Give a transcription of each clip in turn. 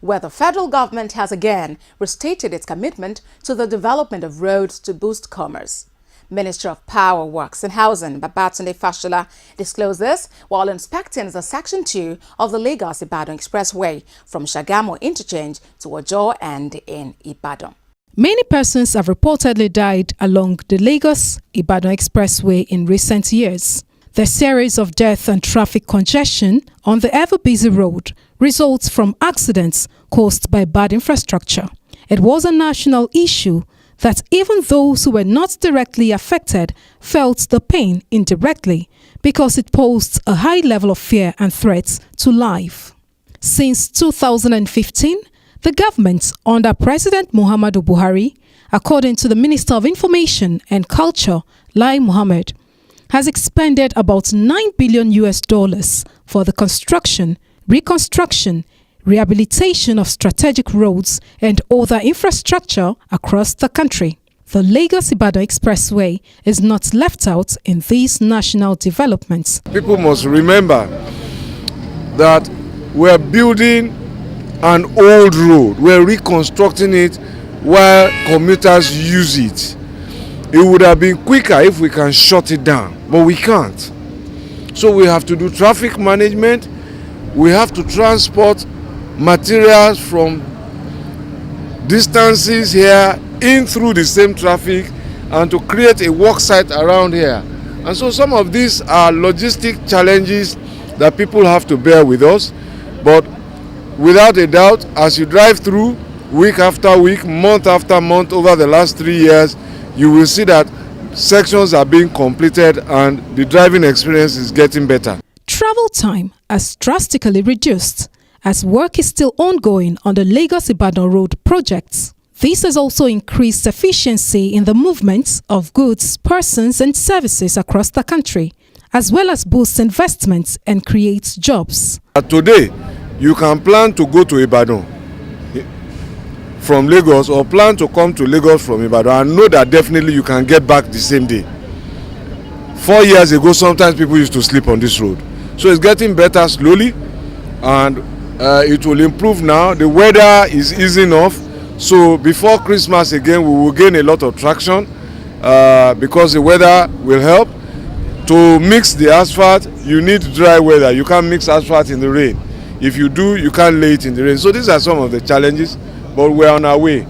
where the federal government has again restated its commitment to the development of roads to boost commerce. Minister of Power, Works and Housing, Babatunde Fashola, disclosed this while inspecting the Section 2 of the Lagos-Ibadan Expressway from Shagamu Interchange to Ojo and in Ibadan. Many persons have reportedly died along the Lagos-Ibadan Expressway in recent years. The series of death and traffic congestion on the ever-busy road results from accidents caused by bad infrastructure. It was a national issue that even those who were not directly affected felt the pain indirectly because it posed a high level of fear and threats to life. Since 2015, the government under President Muhammadu Buhari, according to the Minister of Information and Culture, Lai Mohammed, has expended about $9 billion for the construction, reconstruction, rehabilitation of strategic roads and other infrastructure across the country. The Lagos-Ibadan Expressway is not left out in these national developments. People must remember that we're building an old road. We're reconstructing it while commuters use it. It would have been quicker if we can shut it down, but we can't. So we have to do traffic management. We have to transport materials from distances here in through the same traffic and to create a work site around here. And so some of these are logistic challenges that people have to bear with us. But without a doubt, as you drive through week after week, month after month over the last 3 years, you will see that sections are being completed and the driving experience is getting better. Travel time has drastically reduced as work is still ongoing on the Lagos-Ibadan Road projects. This has also increased efficiency in the movement of goods, persons and services across the country, as well as boosts investments and creates jobs. Today, you can plan to go to Ibadan from Lagos or plan to come to Lagos from Ibadan and know that definitely you can get back the same day. 4 years ago, sometimes people used to sleep on this road. So it's getting better slowly and it will improve now. The weather is easing off. So before Christmas again, we will gain a lot of traction because the weather will help. To mix the asphalt, you need dry weather. You can't mix asphalt in the rain. If you do, you can't lay it in the rain. So these are some of the challenges, but we're on our way.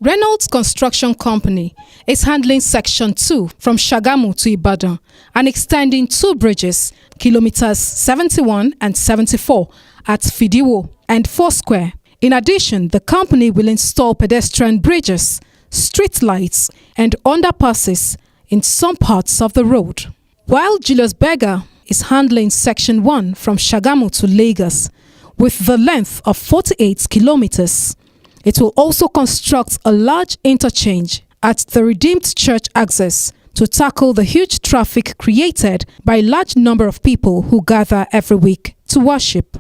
Reynolds Construction Company is handling Section 2 from Shagamu to Ibadan and extending 2 bridges, kilometers 71 and 74 at Fidiwo and Foursquare. In addition, the company will install pedestrian bridges, street lights and underpasses in some parts of the road. While Julius Berger is handling Section 1 from Shagamu to Lagos with the length of 48 kilometers. It will also construct a large interchange at the Redeemed Church access to tackle the huge traffic created by a large number of people who gather every week to worship.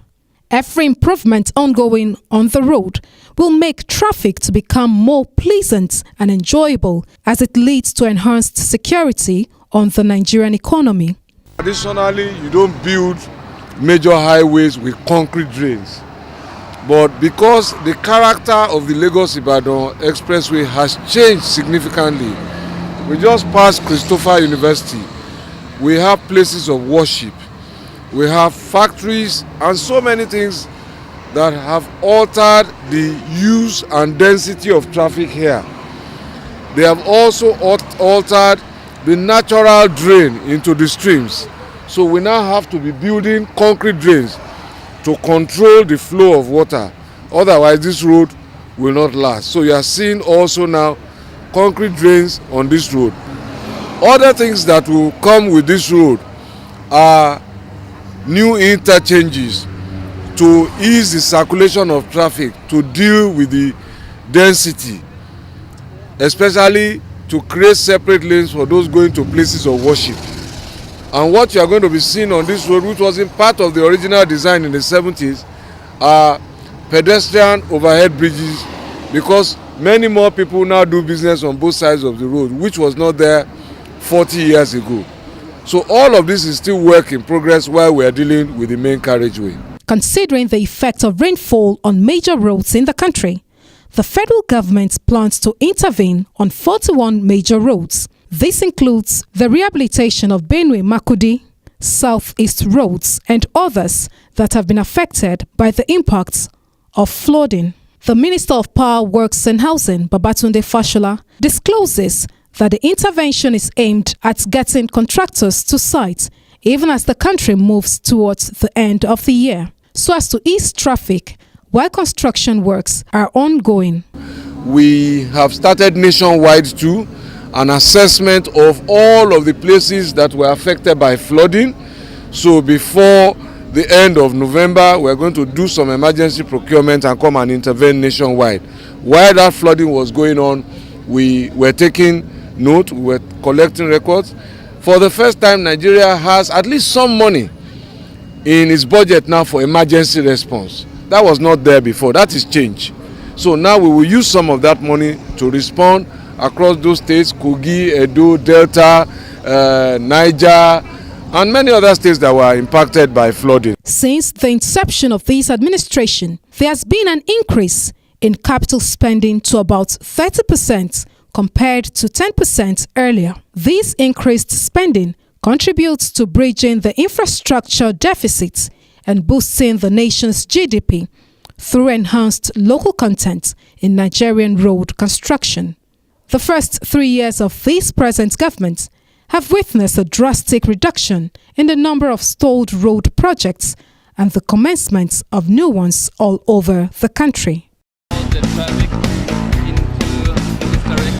Every improvement ongoing on the road will make traffic to become more pleasant and enjoyable as it leads to enhanced security on the Nigerian economy. Traditionally, you don't build major highways with concrete drains. But because the character of the Lagos-Ibadan Expressway has changed significantly, we just passed Christopher University. We have places of worship. We have factories and so many things that have altered the use and density of traffic here. They have also altered the natural drain into the streams. So we now have to be building concrete drains to control the flow of water. Otherwise, this road will not last. So you are seeing also now concrete drains on this road. Other things that will come with this road are new interchanges to ease the circulation of traffic, to deal with the density, especially to create separate lanes for those going to places of worship. And what you are going to be seeing on this road, which wasn't part of the original design in the 70s, are pedestrian overhead bridges, because many more people now do business on both sides of the road, which was not there 40 years ago. So all of this is still work in progress while we are dealing with the main carriageway. considering the effect of rainfall on major roads in the country. The federal government plans to intervene on 41 major roads. This includes the rehabilitation of Benue-Makudi, Southeast roads and others that have been affected by the impacts of flooding. The Minister of Power, Works and Housing, Babatunde Fashola, discloses that the intervention is aimed at getting contractors to site even as the country moves towards the end of the year, so as to ease traffic while construction works are ongoing. We have started nationwide too an assessment of all of the places that were affected by flooding. So before the end of November, we're going to do some emergency procurement and come and intervene nationwide. While that flooding was going on, we were taking note, we were collecting records. For the first time, Nigeria has at least some money in its budget now for emergency response. That was not there before. That is change. So now we will use some of that money to respond across those states, Kogi, Edo, Delta, Niger, and many other states that were impacted by flooding. Since the inception of this administration, there has been an increase in capital spending to about 30% compared to 10% earlier. This increased spending contributes to bridging the infrastructure deficit and boosting the nation's GDP through enhanced local content in Nigerian road construction. The first 3 years of this present government have witnessed a drastic reduction in the number of stalled road projects and the commencement of new ones all over the country.